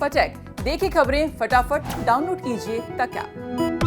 फटाक देखिए खबरें फटाफट डाउनलोड कीजिए तक ऐप।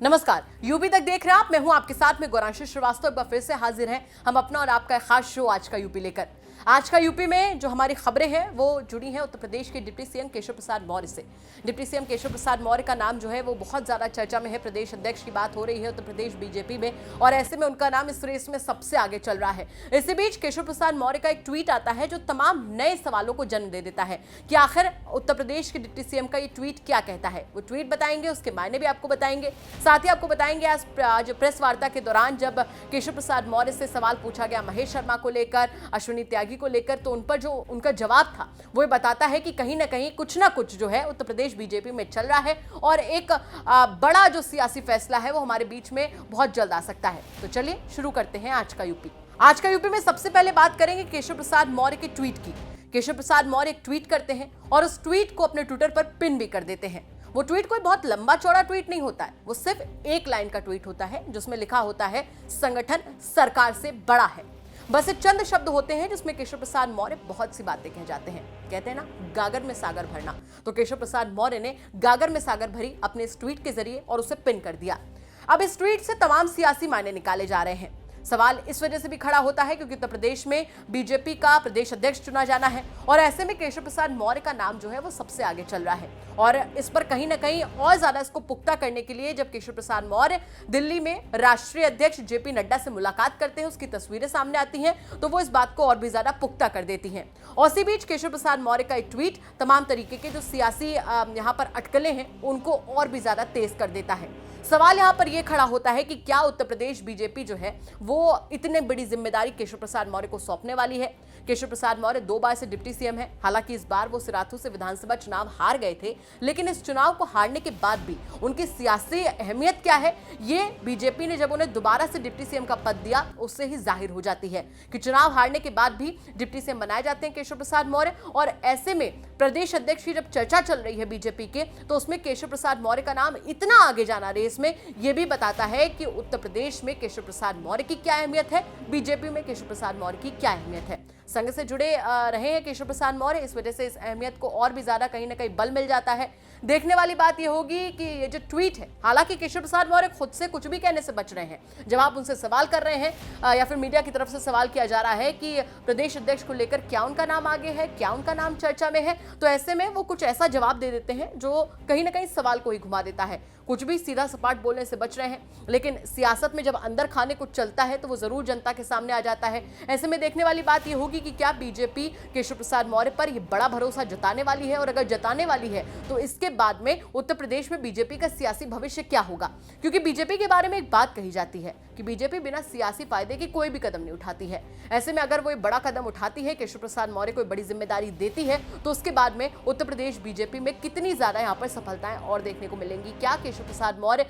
नमस्कार, यूपी तक देख रहे हैं आप। मैं हूं आपके साथ में गौरांशी श्रीवास्तव। एक बार फिर से हाजिर हैं हम अपना और आपका खास शो आज का यूपी लेकर। आज का यूपी में जो हमारी खबरें हैं वो जुड़ी हैं उत्तर प्रदेश के डिप्टी सीएम केशव प्रसाद मौर्य से। डिप्टी सीएम केशव प्रसाद मौर्य का नाम जो है वो बहुत ज्यादा चर्चा में है। प्रदेश अध्यक्ष की बात हो रही है उत्तर प्रदेश बीजेपी में, और ऐसे में उनका नाम इस रेस में सबसे आगे चल रहा है। इसी बीच केशव प्रसाद मौर्य का एक ट्वीट आता है जो तमाम नए सवालों को जन्म दे देता है कि आखिर उत्तर प्रदेश के डिप्टी सीएम का ये ट्वीट क्या कहता है। वो ट्वीट बताएंगे, उसके मायने भी आपको बताएंगे। साथ ही आपको बताएंगे आज प्रेस वार्ता के दौरान जब केशव प्रसाद मौर्य से सवाल पूछा गया महेश शर्मा को लेकर, अश्विनी त्यागी को लेकर, तो उन पर जो उनका जवाब था वो बताता है कि कहीं ना कहीं कुछ ना कुछ जो है उत्तर प्रदेश बीजेपी में चल रहा है, और एक बड़ा जो सियासी फैसला है वो हमारे बीच में बहुत जल्द आ सकता है। तो चलिए शुरू करते हैं आज का यूपी। आज का यूपी में सबसे पहले बात करेंगे केशव प्रसाद मौर्य के ट्वीट की। केशव प्रसाद मौर्य एक ट्वीट करते हैं और उस ट्वीट को अपने ट्विटर पर पिन भी कर देते हैं। वो ट्वीट कोई बहुत लंबा चौड़ा ट्वीट नहीं होता है, वो सिर्फ एक लाइन का ट्वीट होता है जिसमें लिखा होता है संगठन सरकार से बड़ा है। बस ये चंद शब्द होते हैं जिसमें केशव प्रसाद मौर्य बहुत सी बातें कह जाते हैं। कहते हैं ना, गागर में सागर भरना। तो केशव प्रसाद मौर्य ने गागर में सागर भरी अपने इस ट्वीट के जरिए और उसे पिन कर दिया। अब इस ट्वीट से तमाम सियासी मायने निकाले जा रहे हैं। सवाल इस वजह से भी खड़ा होता है क्योंकि उत्तर प्रदेश में बीजेपी का प्रदेश अध्यक्ष चुना जाना है, और ऐसे में केशव प्रसाद मौर्य का नाम जो है वो सबसे आगे चल रहा है। और इस पर कहीं ना कहीं और ज्यादा इसको पुख्ता करने के लिए जब केशव प्रसाद मौर्य दिल्ली में राष्ट्रीय अध्यक्ष जेपी नड्डा से मुलाकात करते हैं, उसकी तस्वीरें सामने आती हैं, तो वो इस बात को और भी ज्यादा पुख्ता कर देती हैं। और इसी बीच केशव प्रसाद मौर्य का एक ट्वीट तमाम तरीके के जो सियासी यहाँ पर अटकलें हैं उनको और भी ज्यादा तेज कर देता है। सवाल यहां पर यह खड़ा होता है कि क्या उत्तर प्रदेश बीजेपी जो है वो इतने बड़ी जिम्मेदारी केशव प्रसाद मौर्य को सौंपने वाली है। केशव प्रसाद मौर्य 2 बार से डिप्टी सीएम है। हालांकि इस बार वो सिराथू से विधानसभा चुनाव हार गए थे, लेकिन इस चुनाव को हारने के बाद भी उनकी सियासी अहमियत क्या है ये बीजेपी ने जब उन्हें दोबारा से डिप्टी सीएम का पद दिया उससे ही जाहिर हो जाती है कि चुनाव हारने के बाद भी डिप्टी सीएम बनाए जाते हैं केशव प्रसाद मौर्य। और ऐसे में प्रदेश अध्यक्ष की जब चर्चा चल रही है बीजेपी के, तो उसमें केशव प्रसाद मौर्य का नाम इतना आगे जाना रेस में यह भी बताता है कि उत्तर प्रदेश में केशव प्रसाद मौर्य की क्या अहमियत है, बीजेपी में केशव प्रसाद मौर्य की क्या अहमियत है। संघ से जुड़े रहे हैं केशव प्रसाद मौर्य, इस वजह से इस अहमियत को और भी ज्यादा कहीं ना कहीं बल मिल जाता है। देखने वाली बात यह होगी कि ये जो ट्वीट है, हालांकि केशव प्रसाद मौर्य खुद से कुछ भी कहने से बच रहे हैं। जब आप उनसे सवाल कर रहे हैं या फिर मीडिया की तरफ से सवाल किया जा रहा है कि प्रदेश अध्यक्ष को लेकर क्या उनका नाम आगे है, क्या उनका नाम चर्चा में है, तो ऐसे में वो कुछ ऐसा जवाब दे देते हैं जो कहीं ना कहीं सवाल को ही घुमा देता है। कुछ भी सीधा सपाट बोलने से बच रहे हैं, लेकिन सियासत में जब अंदर खाने कुछ चलता है तो वो जरूर जनता के सामने आ जाता है। ऐसे में देखने वाली बात यह होगी कि क्या बीजेपी केशव प्रसाद मौर्य पर यह बड़ा भरोसा जताने वाली है, और अगर जताने वाली है तो इसके बाद में उत्तर प्रदेश में बीजेपी का सियासी भविष्य क्या होगा। क्योंकि बीजेपी के बारे में एक बात कही जाती है कि बीजेपी बिना सियासी फायदे के कोई भी कदम नहीं उठाती है। ऐसे में अगर वो एक बड़ा कदम उठाती है, केशव प्रसाद मौर्य को बड़ी जिम्मेदारी देती है, तो उसके बाद में उत्तर प्रदेश बीजेपी में कितनी ज्यादा यहाँ पर सफलताएं और देखने को मिलेंगी। क्या केशव प्रसाद मौर्य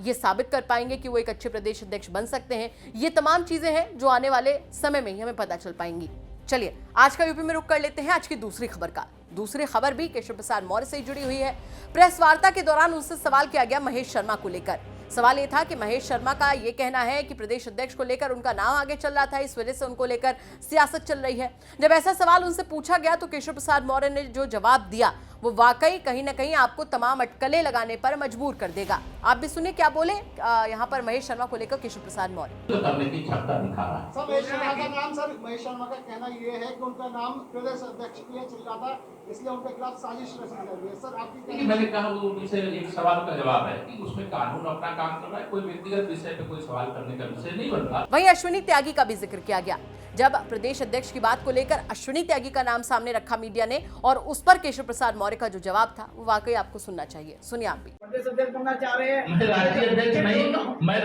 ये साबित कर पाएंगे कि वो एक अच्छे प्रदेश अध्यक्ष बन सकते हैं, ये तमाम चीजें हैं जो आने वाले समय में ही हमें पता चल पाएंगी। चलिए आज का यूपी में रुक कर लेते हैं आज की दूसरी खबर का। दूसरी खबर भी केशव प्रसाद मौर्य से जुड़ी हुई है। प्रेस वार्ता के दौरान उनसे सवाल किया गया महेश शर्मा को लेकर। सवाल ये था कि महेश शर्मा का ये कहना है कि प्रदेश अध्यक्ष को लेकर उनका नाम आगे चल रहा था, इस वजह से उनको लेकर सियासत चल रही है। जब ऐसा सवाल उनसे पूछा गया तो केशव प्रसाद मौर्य ने जो जवाब दिया वो वाकई कहीं ना कहीं आपको तमाम अटकलें लगाने पर मजबूर कर देगा। आप भी सुनिए क्या बोले यहाँ पर महेश शर्मा को लेकर केशव प्रसाद मौर्य। करने की क्षमता दिखा रहा है। महेश शर्मा का नाम, सर महेश शर्मा का कहना ये है कि उनका नाम प्रदेश अध्यक्ष के लिए चल रहा था, इसलिए उनके खिलाफ साजिश रची जा रही है। सर आपकी मैंने कहा वो उनसे एक सवाल का जवाब है कि उसमें कानून अपना काम कर रहा है, कोई व्यक्तिगत विषय पे कोई सवाल करने का विषय नहीं बन रहा। वहीं अश्विनी त्यागी का भी जिक्र किया गया। जब प्रदेश अध्यक्ष की बात को लेकर अश्विनी त्यागी का नाम सामने रखा मीडिया ने, और उस पर केशव प्रसाद मौर्य का जो जवाब था वो वाकई आपको सुनना चाहिए। सुनिए आप भी। प्रदेश अध्यक्ष बनना चाह रहे हैं। मैं राष्ट्रीय अध्यक्ष नहीं हूँ, मैं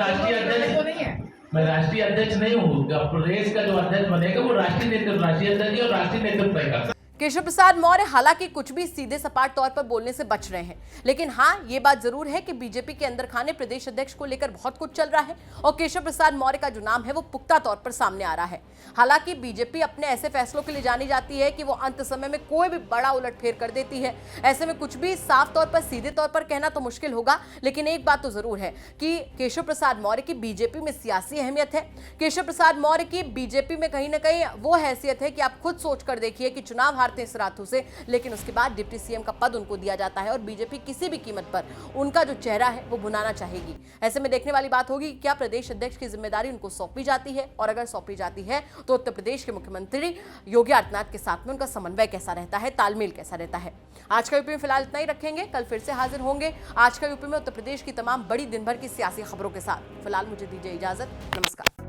राष्ट्रीय अध्यक्ष नहीं हूँ। प्रदेश का जो अध्यक्ष बनेगा वो राष्ट्रीय अध्यक्ष और राष्ट्रीय नेतृत्व तय करता है। केशव प्रसाद मौर्य हालांकि कुछ भी सीधे सपाट तौर पर बोलने से बच रहे हैं, लेकिन हाँ ये बात जरूर है कि बीजेपी के अंदर खाने प्रदेश अध्यक्ष को लेकर बहुत कुछ चल रहा है और केशव प्रसाद मौर्य का जो नाम है वो पुख्ता तौर पर सामने आ रहा है। हालांकि बीजेपी अपने ऐसे फैसलों के लिए जानी जाती है कि वो अंत समय में कोई भी बड़ा उलटफेर कर देती है। ऐसे में कुछ भी साफ तौर पर सीधे तौर पर कहना तो मुश्किल होगा, लेकिन एक बात तो जरूर है कि केशव प्रसाद मौर्य की बीजेपी में सियासी अहमियत है। केशव प्रसाद मौर्य की बीजेपी में कहीं ना कहीं वो हैसियत है कि आप खुद सोच कर देखिए कि चुनाव हारते इस रातों से, लेकिन उसके बाद डिप्टी सीएम का पद उनको दिया जाता है और बीजेपी किसी भी कीमत पर उनका जो चेहरा है वो भुनाना चाहेगी। ऐसे में देखने वाली बात होगी कि क्या प्रदेश अध्यक्ष की जिम्मेदारी उनको सौंपी जाती है, और अगर सौंपी जाती है तो उत्तर प्रदेश के मुख्यमंत्री योगी आदित्यनाथ के साथ में उनका समन्वय कैसा रहता है, तालमेल कैसा रहता है। आज का यूपी में फिलहाल इतना ही रखेंगे, कल फिर से हाजिर होंगे आज का यूपी में उत्तर प्रदेश की तमाम बड़ी दिन भर की सियासी खबरों के साथ। फिलहाल मुझे दीजिए इजाजत, नमस्कार।